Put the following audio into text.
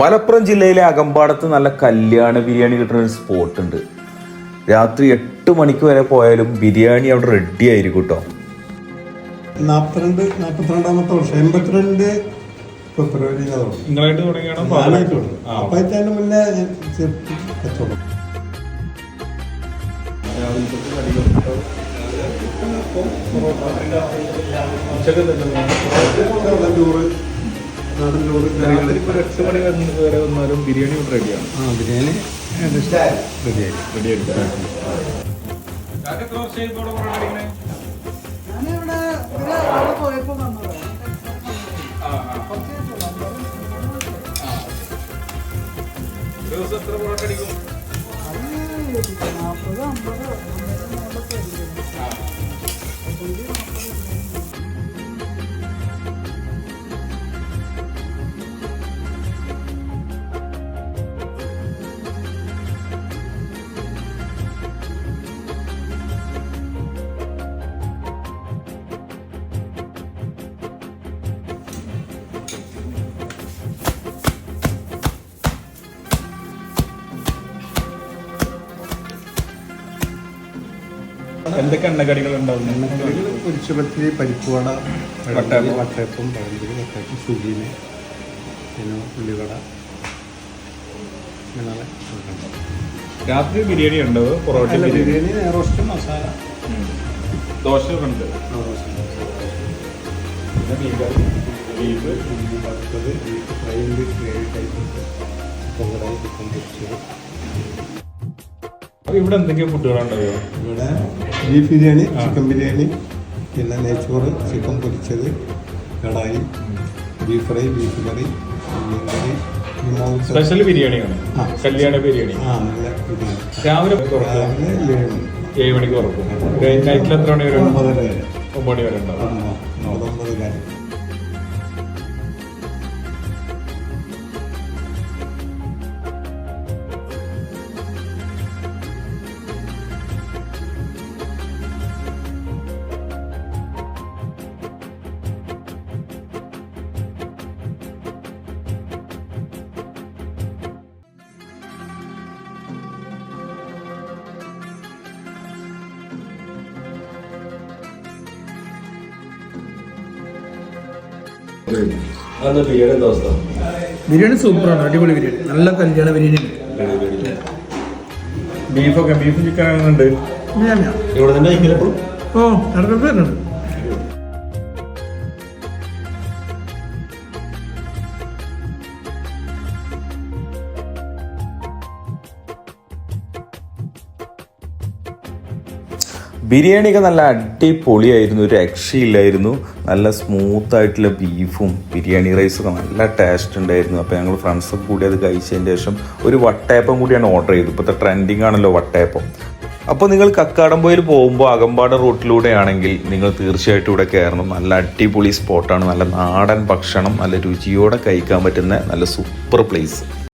മലപ്പുറം ജില്ലയിലെ അകമ്പാടത്ത് നല്ല കല്യാണ ബിരിയാണി കിട്ടുന്ന ഒരു സ്പോട്ട് ഉണ്ട്. രാത്രി 8 മണിക്ക് വരെ പോയാലും ബിരിയാണി അവിടെ റെഡി ആയിരിക്കും കേട്ടോ. 42-42 വർഷം 82 ഫെബ്രുവരി നിങ്ങളായിട്ട് തുടങ്ങിയാണോ? അപ്പഴത്തേന് മുന്നേ കച്ചവടം. നാടൻ ചോറ് 8 മണി വരെ വന്നാലും ബിരിയാണി റെഡിയാണ്. ബിരിയാണി റെഡിയായി. എന്തൊക്കെ എണ്ണക്കടികൾ ഉണ്ടാവും? പൊരിച്ചുപത്തി, പരിപ്പുവട, വട്ടയപ്പം, പഴംപൊരി, വട്ടയപ്പം, സുഗീന്, പിന്നെ ഉള്ളിവട. രാത്രി ബിരിയാണി ഉണ്ടോ? പൊറോട്ട ബിരിയാണി, റോസ്റ്റ്, മസാല, ദോശ ഉണ്ട്. ബീഫ് വറുത്തത്, ബീഫ് ഫ്രൈ ഉണ്ട്, gravy type, chicken kadai, chicken പൊരിച്ചത്. ഇവിടെ എന്തൊക്കെയാ ഫുഡുകളുണ്ടാവുക? ഇവിടെ ബീഫ് ബിരിയാണി, ചിക്കൻ ബിരിയാണി, പിന്നെ നെയ്ച്ചോറ്, ചിക്കൻ പൊരിച്ചത്, കടായി, ബീഫ് ഫ്രൈ, ബീഫ് കറി, മീൻ കറി. സ്പെഷ്യൽ ബിരിയാണിയാണ്, കല്യാണ ബിരിയാണി. നല്ല ബിരിയാണി. രാവിലെ 7 മണിക്ക് തുറക്കും. നൈറ്റിൽ എത്ര മണി വരെ? 9 വരെ. 9 മണി വരെ ഉണ്ടാവും. 9 കാര്യം. ബിരിയാണി സൂപ്പറാണ്, അടിപൊളി ബിരിയാണി, നല്ല കല്യാണ ബിരിയാണി. ബീഫും ചിക്കനും ഉണ്ട്. ഇവിടെ തന്നെ കഴിക്കലപ്പോഴും ഇടയ്ക്കൊക്കെ വരുന്നുണ്ട്. ബിരിയാണിയൊക്കെ നല്ല അടിപൊളിയായിരുന്നു, ഒരു രക്ഷയില്ലായിരുന്നു. നല്ല സ്മൂത്ത് ആയിട്ടുള്ള ബീഫും ബിരിയാണി റൈസൊക്കെ നല്ല ടേസ്റ്റ് ഉണ്ടായിരുന്നു. അപ്പോൾ ഞങ്ങൾ ഫ്രണ്ട്സൊക്കെ കൂടി അത് കഴിച്ചതിന് ശേഷം ഒരു വട്ടയപ്പം കൂടിയാണ് ഓർഡർ ചെയ്തത്. ഇപ്പോഴത്തെ ട്രെൻഡിങ് ആണല്ലോ വട്ടയപ്പം. അപ്പോൾ നിങ്ങൾ കക്കാടംപൊയിൽ പോകുമ്പോൾ അകമ്പാടം റൂട്ടിലൂടെ ആണെങ്കിൽ നിങ്ങൾ തീർച്ചയായിട്ടും ഇവിടെ കയറണം. നല്ല അടിപൊളി സ്പോട്ടാണ്, നല്ല നാടൻ ഭക്ഷണം നല്ല രുചിയോടെ കഴിക്കാൻ പറ്റുന്ന നല്ല സൂപ്പർ പ്ലേസ്.